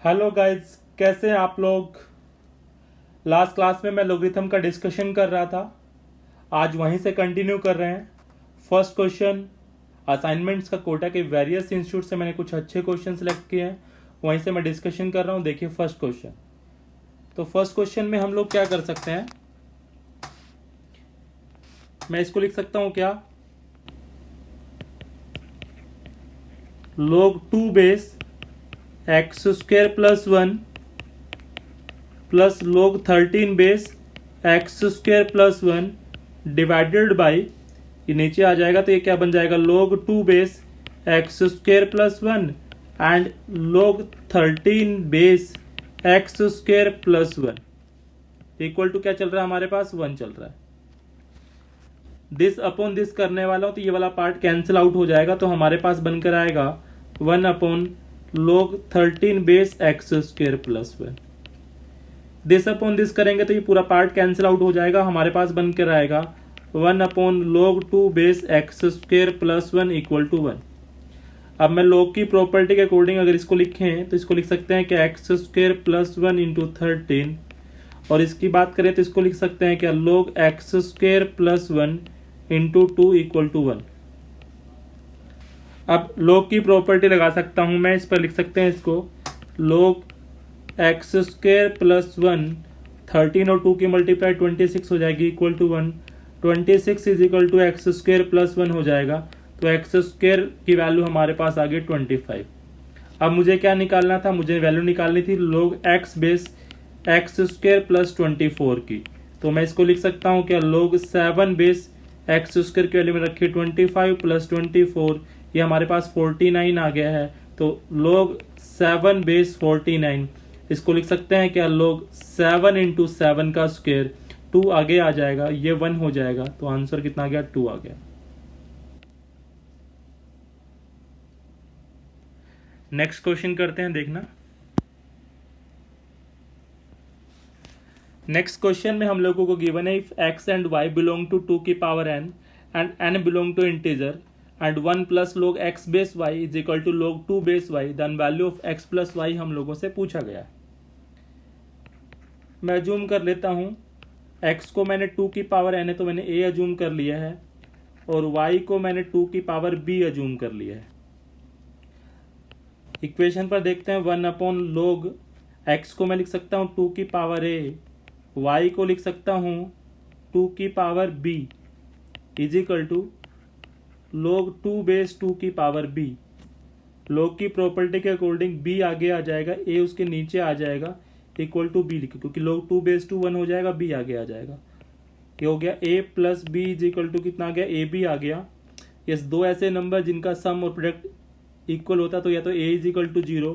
Hello guys, कैसे हैं आप लोग। लास्ट क्लास में मैं लोगरिथम का डिस्कशन कर रहा था। आज वहीं से कंटिन्यू कर रहे हैं। फर्स्ट क्वेश्चन, असाइनमेंट्स का कोटा के वेरियस इंस्टीट्यूट से मैंने कुछ अच्छे क्वेश्चन सेलेक्ट किए हैं, वहीं से मैं डिस्कशन कर रहा हूँ। देखिए फर्स्ट क्वेश्चन। तो फर्स्ट क्वेश्चन में हम लोग क्या कर सकते हैं, मैं इसको लिख सकता हूँ क्या, log 2 base x square plus 1 plus log 13 base x square plus 1 divided by, ये नीचे आ जाएगा तो ये क्या बन जाएगा, log 2 base x square plus 1 and log 13 base x square plus 1 equal to क्या चल रहा है हमारे पास, 1 चल रहा है। दिस अपॉन दिस करने वाला हूं तो ये वाला पार्ट कैंसिल आउट हो जाएगा, तो हमारे पास बनकर आएगा 1 upon log 13 base x square plus 1। This upon this करेंगे तो ये पूरा पार्ट कैंसिल आउट हो जाएगा, हमारे पास बनकर आएगा 1 upon log 2 base x square plus 1 equal to 1। अब मैं log की प्रॉपर्टी के अकॉर्डिंग अगर इसको लिखें तो इसको लिख सकते हैं कि एक्स स्क्वेयर प्लस 1 इंटू 13, और इसकी बात करें तो इसको लिख सकते हैं क्या, log x square plus 1 into 2 equal to 1। अब log की प्रॉपर्टी लगा सकता हूं मैं, इस पर लिख सकते हैं इसको log एक्स स्क्वेयर प्लस 1, 13 और 2 की मल्टीप्लाई 26 हो जाएगी equal to 1। 26 is equal to x square plus 1 हो जाएगा, तो एक्स स्क्वेयर की वैल्यू हमारे पास आ गई 25। अब मुझे क्या निकालना था, मुझे वैल्यू निकालनी थी log x base x square plus 24 की, तो मैं इसको लिख सकता हूँ क्या, log 7 बेस एक्स स्क्वेयर की वैल्यू में रखी 25 प्लस 24, ये हमारे पास 49 आ गया है, तो log 7 बेस 49, इसको लिख सकते हैं क्या, log 7 इंटू 7 का स्क्वेयर, 2 आगे आ जाएगा, ये 1 हो जाएगा, तो आंसर कितना आ गया, 2 आ गया। नेक्स्ट क्वेश्चन करते हैं, देखना। नेक्स्ट क्वेश्चन में हम लोगों को गिवन है, if x and y belong to 2 की power n and n belong to integer and 1 plus log x base y is equal to log 2 base y, then value of x plus y हम लोगों से पूछा गया है। मैं assume कर लेता हूँ, x को मैंने 2 की पावर n है तो मैंने a अज्यूम कर लिया है, और y को मैंने 2 की पावर b अज्यूम कर लिया है। इक्वेशन पर देखते हैं, 1 अपॉन log x को मैं लिख सकता हूँ 2 की पावर a, y को लिख सकता हूँ 2 की power b is equal to log 2 base 2 की पावर b। log की प्रॉपर्टी के अकॉर्डिंग b आगे आ जाएगा, a उसके नीचे आ जाएगा, इक्वल टू b लिखे, क्योंकि log 2 बेस 2 1 हो जाएगा, b आगे आ जाएगा। ये हो गया a plus b is equal to कितना आ गया, ए बी आ गया। ये दो ऐसे नंबर जिनका सम और प्रोडक्ट इक्वल होता तो या तो a is equal to 0,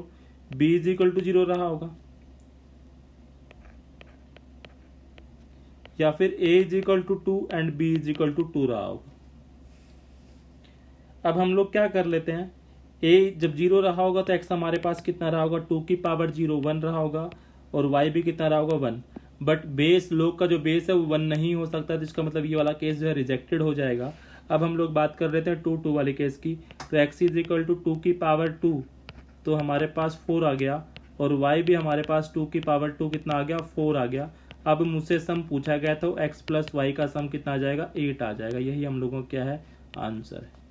b is equal to 0 रहा होगा, या फिर a is equal to 2 and b is equal to 2 रहा होगा। अब हम लोग क्या कर लेते हैं, a जब 0 रहा होगा तो x हमारे पास कितना रहा होगा, 2 की पावर 0 1 रहा होगा, और y भी कितना रहा होगा, 1। बट बेस लोग का जो बेस है वो 1 नहीं हो सकता, तो इसका मतलब ये वाला केस जो है रिजेक्टेड हो जाएगा। अब हम लोग बात कर लेते हैं 2 2 वाले केस की, तो x इज इक्वल टू 2 की पावर 2, तो हमारे पास 4 आ गया, और y भी हमारे पास 2 की पावर 2 कितना आ गया, 4 आ गया। अब मुझसे सम पूछा गया तो x प्लस वाई का सम कितना आ जाएगा, 8 आ जाएगा। यही हम लोगों का क्या है, आंसर है।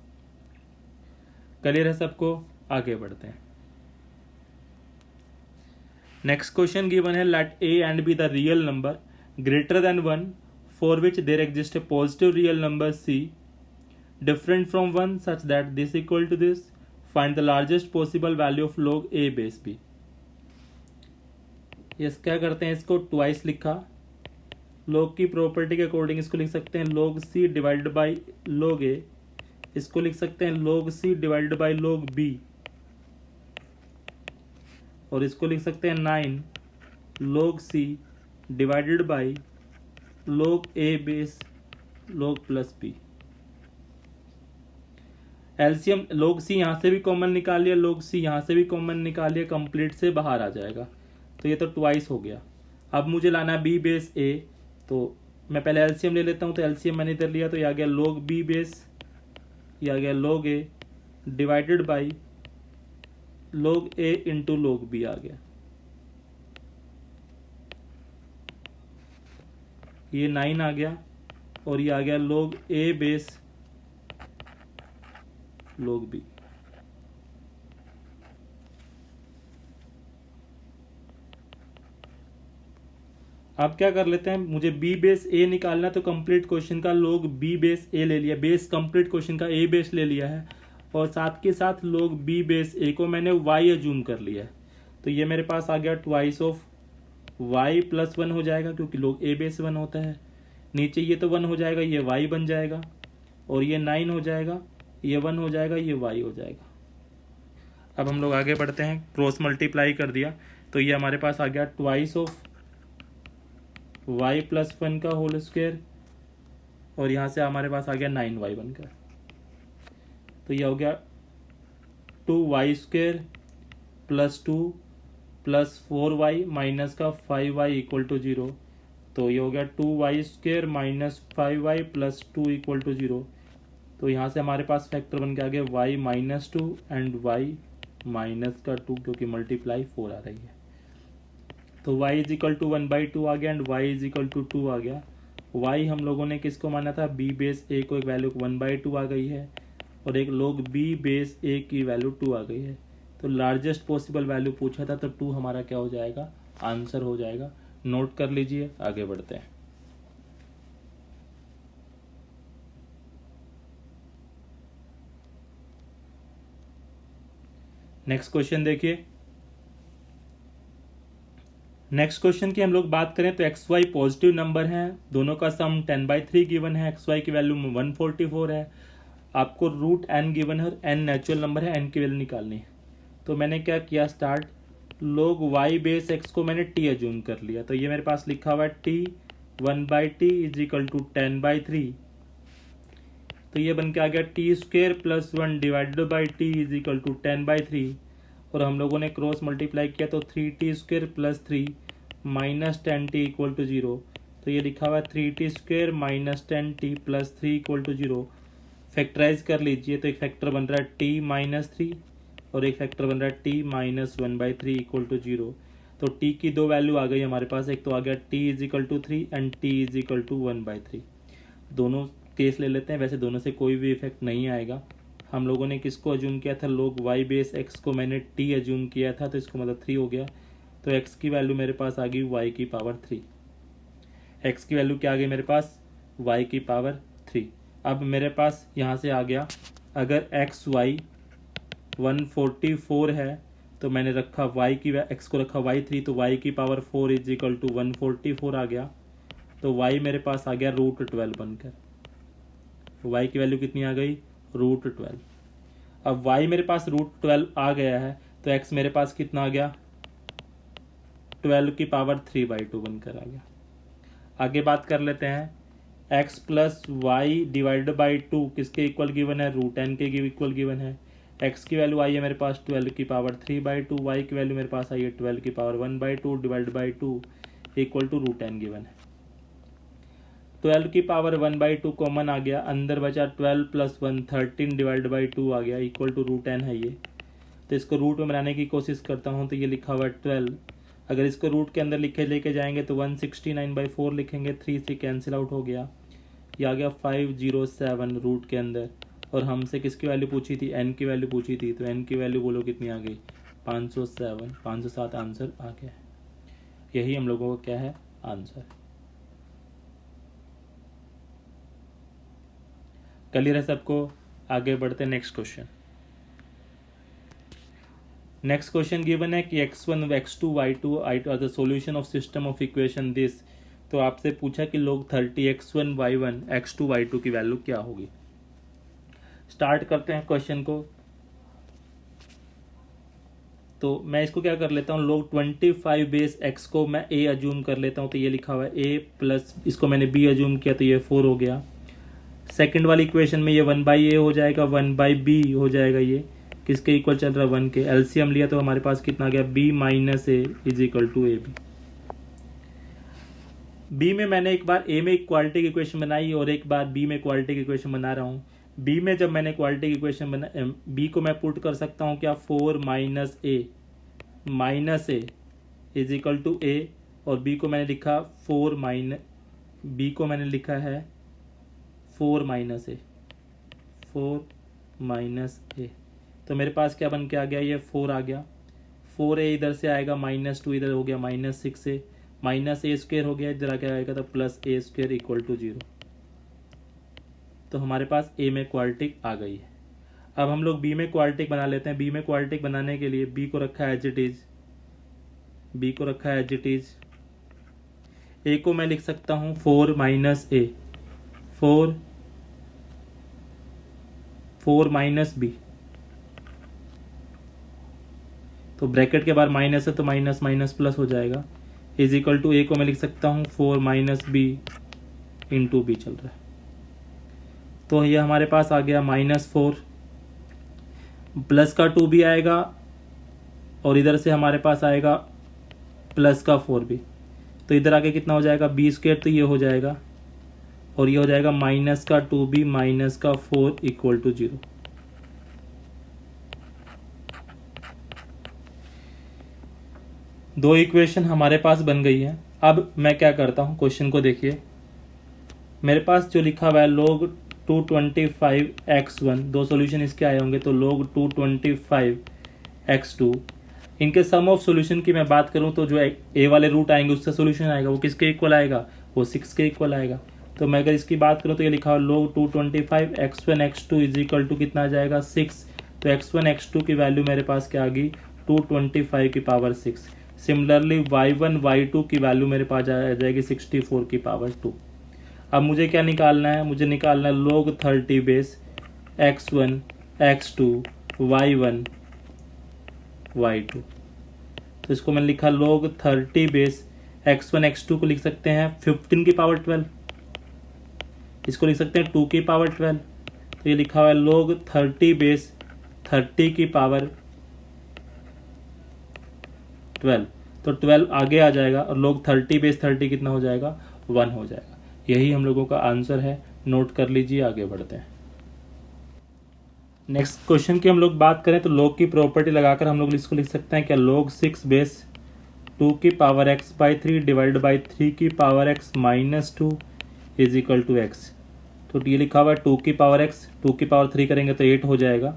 क्लियर है सबको, आगे बढ़ते हैं। नेक्स्ट क्वेश्चन गिवन है, let a and b the real number greater than 1 for which there exist a positive real number c different from 1 such that this equal to this, find the largest possible value of log a base b। Yes, क्या करते हैं, इसको twice लिखा, log की property के according इसको लिख सकते हैं log c divided by log a, इसको लिख सकते हैं log c divided by log b, और इसको लिख सकते हैं 9 log c divided by log a base log plus b। LCM log c यहाँ से भी कॉमन निकाल लिया, log c यहाँ से भी कॉमन निकाल लिया, कंप्लीट से बाहर आ जाएगा, तो ये तो ट्वाइस हो गया। अब मुझे लाना है b बेस a, तो मैं पहले एलसीएम ले लेता हूँ, तो एलसीएम मैंने इधर लिया, तो ये आ गया log b बेस, ये आ गया log a divided by log a into log b आ गया। ये 9 आ गया और ये आ गया log a base log b। अब क्या कर लेते हैं, मुझे b बेस a निकालना, तो कंप्लीट क्वेश्चन का log b बेस a ले लिया, बेस कंप्लीट क्वेश्चन का a बेस ले लिया है और साथ के साथ log b बेस a को मैंने y अज्यूम कर लिया है। तो ये मेरे पास आ गया ट्वाइस ऑफ y प्लस 1 हो जाएगा क्योंकि log a बेस 1 होता है। नीचे ये तो 1 हो जाएगा, ये y बन जाएगा और ये 9 हो जाएगा, ये 1 हो जाएगा, ये y हो जाएगा। अब हम लोग आगे बढ़ते हैं, क्रॉस मल्टीप्लाई कर दिया तो ये हमारे पास आ गया ट्वाइस ऑफ y प्लस 1 का होल स्क्वायर और यहाँ से हमारे पास आ गया 9y बनकर। तो ये हो गया 2y square plus 2 plus 4y minus का 5y इक्वल टू 0। तो ये हो गया 2y square minus 5y plus 2 equal to 0। तो यहाँ से हमारे पास फैक्टर बन के आ गया y minus 2 and y minus का 2 क्योंकि मल्टीप्लाई 4 आ रही है। तो y इज इक्वल टू 1/2 आ गया and y is equal to 2 आ गया। y हम लोगों ने किसको माना था, b बेस a को एक वैल्यू 1/2 आ गई है और एक log b बेस a की वैल्यू 2 आ गई है। तो लार्जेस्ट पॉसिबल वैल्यू पूछा था तो 2 हमारा क्या हो जाएगा, आंसर हो जाएगा। नोट कर लीजिए, आगे बढ़ते हैं। नेक्स्ट क्वेश्चन देखिए। नेक्स्ट क्वेश्चन की हम लोग बात करें तो एक्स वाई पॉजिटिव नंबर हैं, दोनों का सम 10/3 गिवन है, एक्स वाई की वैल्यू 144 है, आपको रूट n गिवन है और n नेचुरल नंबर है, n की वैल्यू निकालनी है। तो मैंने क्या किया, start log y base x को मैंने t अज्यूम कर लिया। तो ये मेरे पास लिखा हुआ है t 1/t is equal to 10/3। तो ये बन के आ गया t square plus 1 divided by t is equal to 10/3 और हम लोगों ने क्रॉस मल्टीप्लाई किया तो 3t square plus 3 minus 10t equal to 0। तो ये लिखा हुआ है 3t square minus 10t plus 3 equal to 0। Factorise कर लीजिए तो एक फैक्टर बन रहा है t माइनस 3 और एक फैक्टर बन रहा है t माइनस 1/3 इक्वल टू 0। तो t की दो वैल्यू आ गई हमारे पास, एक तो आ गया t is equal to 3 and t is equal to 1/3। दोनों केस ले लेते हैं, वैसे दोनों से कोई भी इफेक्ट नहीं आएगा। हम लोगों ने किसको अज्यूम किया था, log y बेस x को मैंने t अज्यूम किया था तो इसको मतलब 3 हो गया। तो x की वैल्यू मेरे पास आ गई y की पावर 3। x की वैल्यू क्या आ गई मेरे पास, y की पावर 3। अब मेरे पास यहाँ से आ गया, अगर x y 144 है तो मैंने रखा y की x को रखा y3 तो y की पावर 4 इज इक्वल टू 144 आ गया। तो y मेरे पास आ गया √12 बनकर। y की वैल्यू कितनी आ गई, √12। अब y मेरे पास √12 आ गया है तो x मेरे पास कितना आ गया, 12 की पावर 3/2 बनकर आ गया। आगे बात कर लेते हैं, x plus y divided by 2 किसके इक्वल गिवन है, √n के इक्वल गिवन है। x की वैल्यू आई है मेरे पास 12 की पावर 3/2, y की वैल्यू मेरे पास आई है 12 की power 1/2 divide by 2 equal to √n given है। 12 की पावर 1/2 कॉमन आ गया, अंदर बचा 12 प्लस 1 13 डिवाइड बाई 2 आ गया इक्वल टू √n है ये। तो इसको रूट में बनाने की कोशिश करता हूँ तो ये लिखा हुआ है 12। अगर इसको रूट के अंदर लेके जाएंगे तो 169/4 लिखेंगे, 3 से कैंसिल आउट हो गया, ये आ गया 507 रूट के अंदर। और हमसे किसकी वैल्यू पूछी थी, n की वैल्यू पूछी थी, तो n की वैल्यू बोलो कितनी आ गई, 507 आंसर आ गया। यही हम लोगों का क्या है, आंसर। क्लियर है सबको, आगे बढ़ते next question. Next question given है कि x1 x2 y2 i2 are the solution of system of equation this. तो आपसे पूछा कि log 30 x1 y1 x2 y2 की वैल्यू क्या होगी। स्टार्ट करते हैं क्वेश्चन को। तो मैं इसको क्या कर लेता हूँ, log 25 बेस x को मैं a अज्यूम कर लेता हूँ। तो ये लिखा हुआ है a प्लस इसको मैंने b अज्यूम किया तो ये 4 हो गया। सेकंड वाली इक्वेशन में ये 1/a हो जाएगा, 1/b हो जाएगा, ये किसके इक्वल चल रहा है, 1 के। एलसीएम लिया तो हमारे पास कितना आ गया, b minus A is equal to a b में मैंने एक बार a में इक्वालिटी की इक्वेशन बनाई और एक बार b में इक्वालिटी की इक्वेशन बना रहा हूँ। b में जब मैंने इक्वालिटी की इक्वेशन बना, b को मैं पुट कर सकता हूँ क्या, 4 minus A is equal to A, और b को मैंने लिखा 4 माइनस बी को मैंने लिखा है 4 माइनस ए, 4 माइनस ए, तो मेरे पास क्या बन के आ गया, ये 4 आ गया, 4 ए इधर से आएगा, -2 इधर हो गया -6 ए, माइनस ए स्क्वायर हो गया, इधर आके आएगा तो plus a square equal to 0। तो हमारे पास ए में क्वाड्रेटिक आ गई है। अब हम लोग बी में क्वाड्रेटिक बना लेते हैं। बी में क्वाड्रेटिक बनाने के लिए बी को रखा है एज इट इज, बी को रखा है एज इट इज। ए को मैं लिख सकता हूं 4 माइनस ए, 4 माइनस बी, तो ब्रैकेट के बाद माइनस है तो माइनस माइनस प्लस हो जाएगा, इज इक्वल टू ए को मैं लिख सकता हूं 4 माइनस बी इंटू बी चल रहा है। तो ये हमारे पास आ गया -4, प्लस का 2 भी आएगा और इधर से हमारे पास आएगा प्लस का 4 भी, तो इधर आके कितना हो जाएगा बी स्क्वायर, तो ये हो जाएगा और ये हो जाएगा माइनस का 2b माइनस का 4 इक्वल टू 0। दो इक्वेशन हमारे पास बन गई है। अब मैं क्या करता हूं, क्वेश्चन को देखिए, मेरे पास जो लिखा हुआ है log 225x1, दो सॉल्यूशन इसके आए होंगे, तो log 225x2, इनके सम ऑफ सॉल्यूशन की मैं बात करूं तो जो ए वाले रूट आएंगे उससे सॉल्यूशन आएगा, वो किसके इक्वल आएगा, वो 6 के इक्वल आएगा। तो मैं अगर इसकी बात करूं तो ये लिखा हुआ log 225x1 x2 is equal to कितना आ जाएगा 6, तो x1 x2 की वैल्यू मेरे पास क्या आ गई 225 की पावर 6। सिमिलरली y1 y2 की वैल्यू मेरे पास आ जाएगी 64 की पावर 2। अब मुझे क्या निकालना है, मुझे निकालना है log 30 base x1 x2 y1 y2। तो इसको मैंने लिखा log 30 बेस x1 x2 को लिख सकते हैं 15 की पावर 12, इसको लिख सकते हैं 2 की पावर 12, तो ये लिखा हुआ है log 30 बेस 30 की पावर 12, तो 12 आगे आ जाएगा और log 30 बेस 30 कितना हो जाएगा 1 हो जाएगा। यही हम लोगों का आंसर है, नोट कर लीजिए, आगे बढ़ते हैं। नेक्स्ट क्वेश्चन की हम लोग बात करें तो log की प्रॉपर्टी लगाकर हम लोग इसको लिख सकते हैं क्या, log 6 बेस 2 की power x by 3 divide by 3 की power x minus 2 is equal to x. तो ये लिखा हुआ है 2 की पावर x, 2 की पावर 3 करेंगे तो 8 हो जाएगा।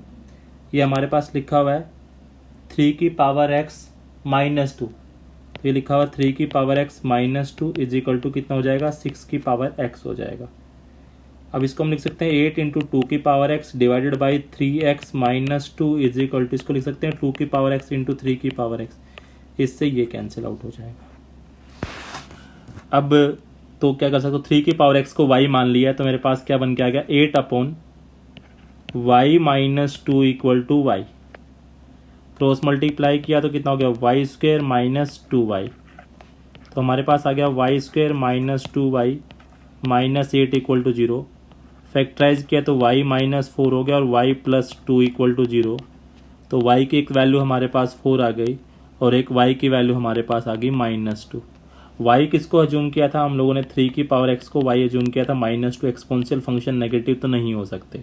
ये हमारे पास लिखा हुआ है 3 की पावर x माइनस 2, तो ये लिखा हुआ 3 की power x minus 2 is equal to कितना हो जाएगा 6 की पावर x हो जाएगा। अब इसको हम लिख सकते हैं 8 इंटू 2 की power x divided by 3x minus 2 is equal to, इसको लिख सकते हैं 2 की पावर x इंटू 3 की पावर x, इससे ये कैंसिल आउट हो जाएगा। अब तो क्या कर सकते हो, 3 की पावर x को y मान लिया, तो मेरे पास क्या बन के आ गया 8 upon y minus 2 equal to y, cross multiply किया तो कितना हो गया वाई स्क्वायर माइनस 2y, तो हमारे पास आ गया y square minus 2y minus 8 equal to 0। Factorise किया तो y माइनस 4 हो गया और y प्लस 2 इक्वल टू 0, तो y की एक वैल्यू हमारे पास 4 आ गई और एक y की वैल्यू हमारे पास आ गई -2। y किसको अज्यूम किया था हम लोगों ने, 3 की पावर x को y अज्यूम किया था -2, एक्सपोनेंशियल फंक्शन नेगेटिव तो नहीं हो सकते,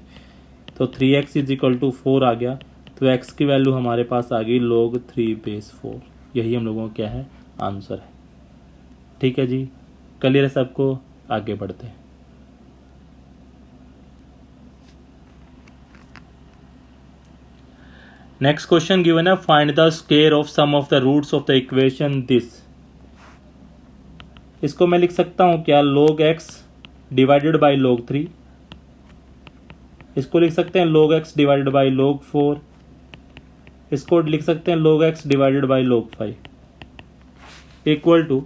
तो 3x इज इक्वल टू 4 आ गया, तो x की वैल्यू हमारे पास आ गई log 3 बेस 4। यही हम लोगों का क्या है आंसर है। ठीक है जी, क्लियर है सबको, आगे बढ़ते हैं। नेक्स्ट क्वेश्चन गिवन है, find the square of sum of the roots of the equation this. इसको मैं लिख सकता हूं क्या log x divided by log 3, इसको लिख सकते हैं log x divided by log 4, इसको लिख सकते हैं log x divided by log 5 equal to,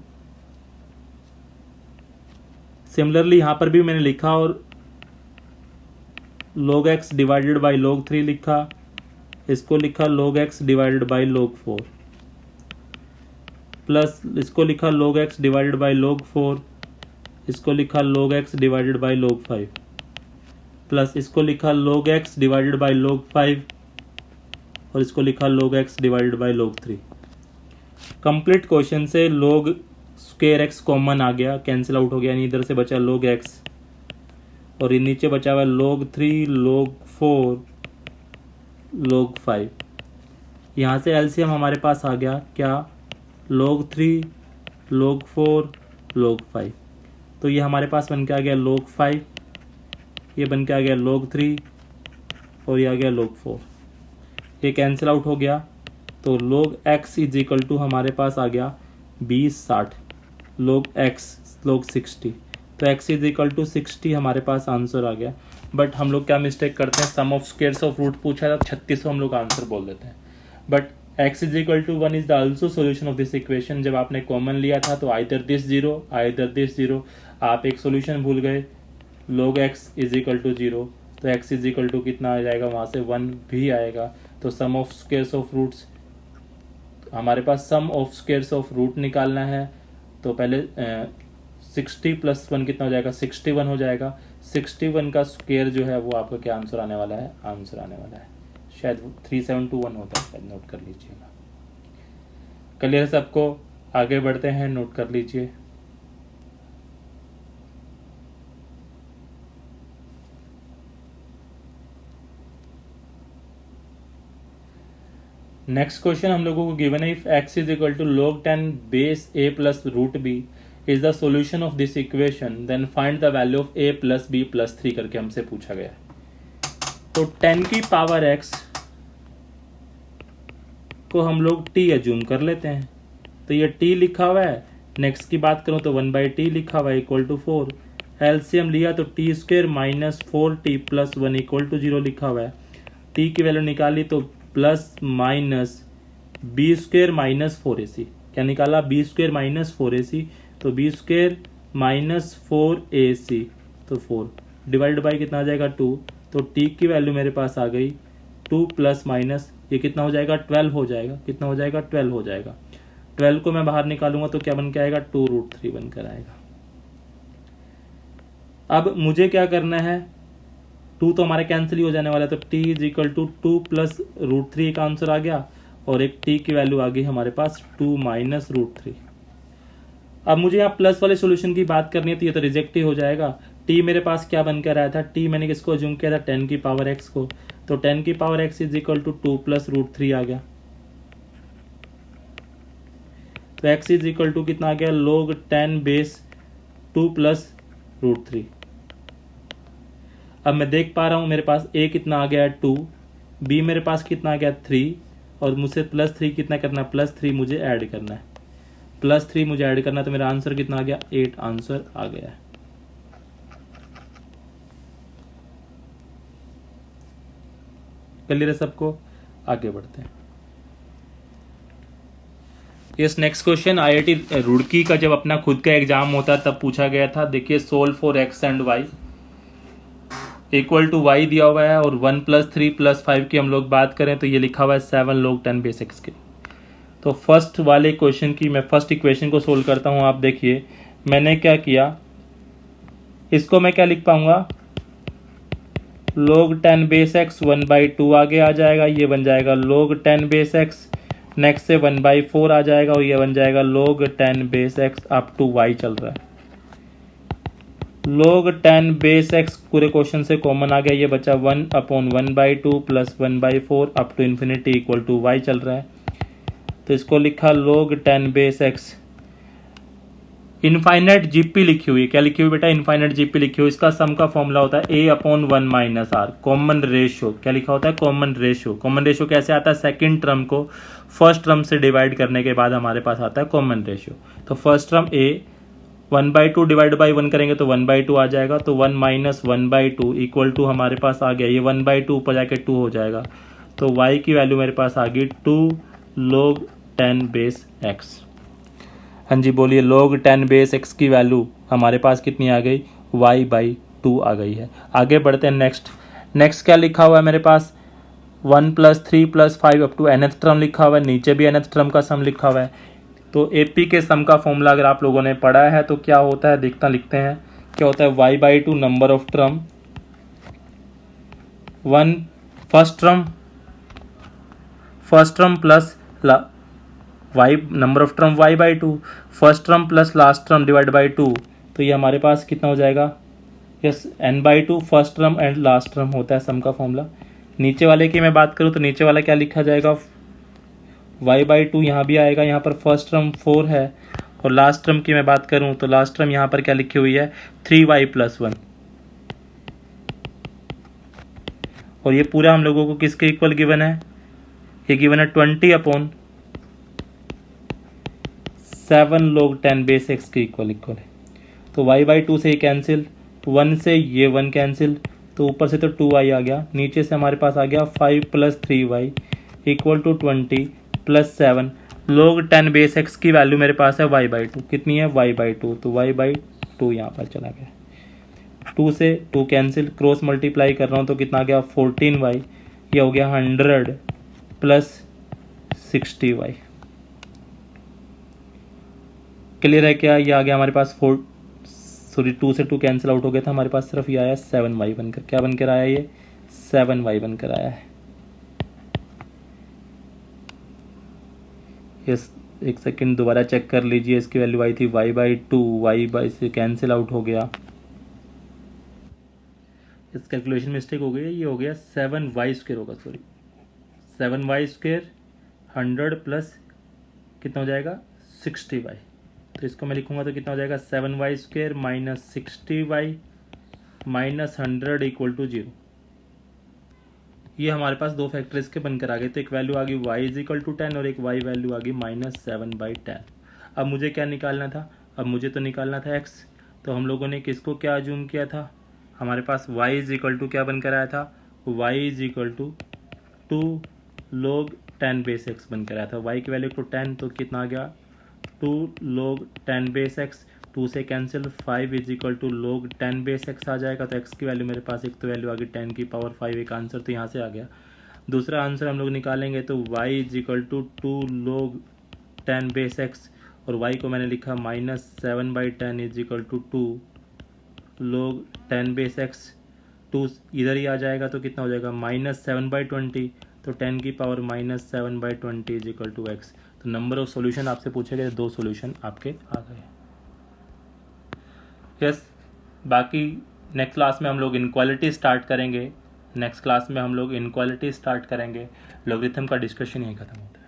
similarly यहां पर भी मैंने लिखा और log x divided by log 3 लिखा, इसको लिखा log x divided by log 4 plus इसको लिखा log x divided by log 4, इसको लिखा log x divided by log 5 plus इसको लिखा log x divided by log 5 और इसको लिखा log x divided by log 3। Complete question से log स्क्वायर x कॉमन आ गया, कैंसिल आउट हो गया, यानी इधर से बचा log x और ये नीचे बचा हुआ log 3 log 4 log 5। यहाँ से एलसीएम हमारे पास आ गया क्या, log 3 log 4 log 5। तो ये हमारे पास बन के आ गया log 5, ये बन के आ गया log 3 और ये आ गया log 4। ये कैंसिल आउट हो गया तो log x is equal to हमारे पास आ गया 20/60, log x log 60, तो x इज इक्वल टू 60 हमारे पास आंसर आ गया। बट हम लोग क्या मिस्टेक करते हैं, sum of squares of root पूछा था 36 हम लोग आंसर बोल देते हैं। But x is equal to 1 is the also solution of this equation. जब आपने कॉमन लिया था तो आइदर दिस 0 आइदर दिस 0, आप एक सोल्यूशन भूल गए, log x is equal to 0, तो x इज इक्वल टू कितना आ जाएगा, वहाँ से 1 भी आएगा। तो सम ऑफ स्क्वायर्स ऑफ रूट्स, हमारे पास सम ऑफ स्क्वायर्स ऑफ रूट निकालना है तो पहले 60 + 1 कितना हो जाएगा, 61 हो जाएगा। 61 का स्क्वायर जो है वो आपका क्या आंसर आने वाला है, आंसर आने वाला है शायद 3721 होता है, शायद नोट कर लीजिएगा। क्लियर सबको, आगे बढ़ते हैं, नोट कर लीजिए। नेक्स्ट क्वेश्चन हम लोगों को गिवन है, if x is equal to log 10 base a plus root b is the solution of this equation then find the value of a plus b plus 3 करके हमसे पूछा गया है। तो 10 की पावर x को हम लोग t एज्यूम कर लेते हैं, तो ये t लिखा हुआ है। नेक्स्ट की बात करूं तो 1/t लिखा हुआ है इक्वल टू 4। एलसीएम लिया तो t² - 4t + 1 इक्वल टू 0 लिखा हुआ है। t की वैल्यू निकाली तो प्लस माइनस b² - 4ac, क्या निकाला, b² - 4ac, तो b² - 4ac तो 4 डिवाइड बाई कितना आ जाएगा 2, तो t की वैल्यू मेरे पास आ गई 2 प्लस माइनस ये कितना हो जाएगा 12 हो जाएगा, कितना हो जाएगा 12 हो जाएगा। 12 को मैं बाहर निकालूंगा तो क्या बन के आएगा 2√3 बनकर आएगा। अब मुझे क्या करना है, 2 तो हमारे कैंसिल ही हो जाने वाला है, तो t इज इक्वल टू 2 + √3 का आंसर आ गया और एक t की वैल्यू आ गई हमारे पास 2 - √3। अब मुझे यहाँ प्लस वाले सॉल्यूशन की बात करनी है तो ये तो रिजेक्ट ही हो जाएगा। t मेरे पास क्या बनकर आया था, t मैंने किसको अज्यूम किया था, 10 की पावर x को, तो 10 की power x is equal to 2 + √3 आ गया। तो x इज इक्वल टू कितना आ गया, log 10 base 2 + √3। अब मैं देख पा रहा हूं मेरे पास a कितना आ गया है 2, b मेरे पास कितना आ गया 3 और मुझसे +3 कितना करना है, +3 मुझे ऐड करना है, +3 मुझे ऐड करना है, तो मेरा आंसर कितना आ गया 8 आंसर आ गया है। क्लियर है सबको, आगे बढ़ते हैं। Yes, next question IIT Roorkee का जब अपना खुद का एग्जाम होता तब पूछा गया था। देखिए, solve for x and y equal to y दिया हुआ है और 1 + 3 + 5 की हम लोग बात करें तो ये लिखा हुआ है 7 log 10 base x के। तो फर्स्ट वाले क्वेश्चन की मैं फर्स्ट इक्वेशन को सोल्व करता हूँ। आप देखिए मैंने क्या किया, इसको मैं क्या लिख पाऊंगा, log 10 base x 1/2 आगे आ जाएगा, ये बन जाएगा log 10 base x, नेक्स्ट से 1/4 आ जाएगा और ये बन जाएगा log 10 base x up to y चल रहा है। log 10 base x पूरे क्वेश्चन से कॉमन आ गया, ये बचा 1/1/2 + 1/4 up to infinity equal to y चल रहा है। तो इसको लिखा log 10 base x, infinite GP लिखी हुई है, क्या लिखी हुई बेटा, इनफाइनाइट जीपी लिखी हुई। इसका सम का फॉर्मूला होता है a/1 - r, कॉमन रेशियो, क्या लिखा होता है, कॉमन रेशियो। कॉमन रेशियो कैसे आता है, सेकंड टर्म को फर्स्ट टर्म से डिवाइड करने के बाद हमारे पास आता है कॉमन रेशियो। तो first term a 1/2 divide by 1 करेंगे तो 1/2 आ जाएगा, तो 1 - 1/2 इक्वल टू हमारे पास आ गया, ये 1/2 ऊपर जाके 2 हो जाएगा। तो y की वैल्यू मेरे पास आ गई 2 log 10 base x। हाँ जी बोलिए, log 10 base x की वैल्यू हमारे पास कितनी आ गई, y/2 आ गई है। आगे बढ़ते हैं, नेक्स्ट क्या लिखा हुआ है मेरे पास, 1 + 3 + 5 अप टू nth टर्म लिखा हुआ है, नीचे भी nth टर्म का सम लिखा हुआ है। तो एपी के सम का फॉर्मूला अगर आप लोगों ने पढ़ा है तो क्या होता है, लिखते हैं क्या होता है, y/2 number of term, 1 first term plus y number of term y/2, first term plus last term divide by 2, तो ये हमारे पास कितना हो जाएगा, yes n/2 first term and last term होता है सम का फॉर्मूला। नीचे वाले की मैं बात करूँ तो नीचे वाला क्या लिखा जाएगा, y/2 यहाँ भी आएगा, यहाँ पर फर्स्ट टर्म 4 है और लास्ट टर्म की मैं बात करूं तो लास्ट टर्म यहाँ पर क्या लिखी हुई है 3y+1, और ये पूरा हम लोगों को किसके इक्वल गिवन है, ये गिवन है 20/7 log 10 के इक्वल है। तो y/2 से ये कैंसिल, 1 से ये 1 कैंसिल, तो ऊपर से तो 2y आ गया, नीचे से हमारे पास आ गया 5 + 3y = 20 + 7 log 10 की वैल्यू मेरे पास है y/2, कितनी है y/2, तो y/2 यहाँ पर चला गया, 2 से 2 कैंसिल, क्रॉस मल्टीप्लाई कर रहा हूँ तो कितना आ गया 14y, ये हो गया 100 + 60y। क्लियर है क्या, ये आ गया हमारे पास 2 से 2 कैंसिल आउट हो गया था, हमारे पास सिर्फ ये आया 7y बनकर, क्या बनकर आया, ये 7y बनकर आया है। यस, एक सेकंड दोबारा चेक कर लीजिए, इसकी वैल्यू आई थी y/2, y से कैंसिल आउट हो गया, इस कैलकुलेशन मिस्टेक हो गई है, ये हो गया 7y² होगा, सॉरी 7y², 100 प्लस कितना हो जाएगा 60y, तो इसको मैं लिखूंगा तो कितना हो जाएगा 7y² - 60y - 100 = 0। ये हमारे पास दो फैक्टर इसके बनकर आ गए, तो एक वैल्यू आ गई y = 10 और एक y वैल्यू आ गई -7/10। अब मुझे क्या निकालना था, अब मुझे तो निकालना था x, तो हम लोगों ने किसको क्या अज्यूम किया था, हमारे पास y = क्या बनकर आया था, y = 2 log 10 बनकर आया था, y की वैल्यू को 10 तो कितना आ गया 2 log 10 2 से कैंसिल, 5 = log 10 आ जाएगा, तो x की वैल्यू मेरे पास एक तो वैल्यू आ गई 10⁵ एक आंसर तो यहाँ से आ गया। दूसरा आंसर हम लोग निकालेंगे तो y = 2 log 10 और y को मैंने लिखा -7/10 = 2 log 10 2 इधर ही आ जाएगा तो कितना हो जाएगा -7/20, तो 10⁻⁻7/20 = x। तो नंबर ऑफ सॉल्यूशन आपसे पूछे गए, 2 सॉल्यूशन आपके आ गए। यस, बाकी नेक्स्ट क्लास में हम लोग इनक्वालिटी स्टार्ट करेंगे, लॉगरिथम का डिस्कशन यही खत्म होता है।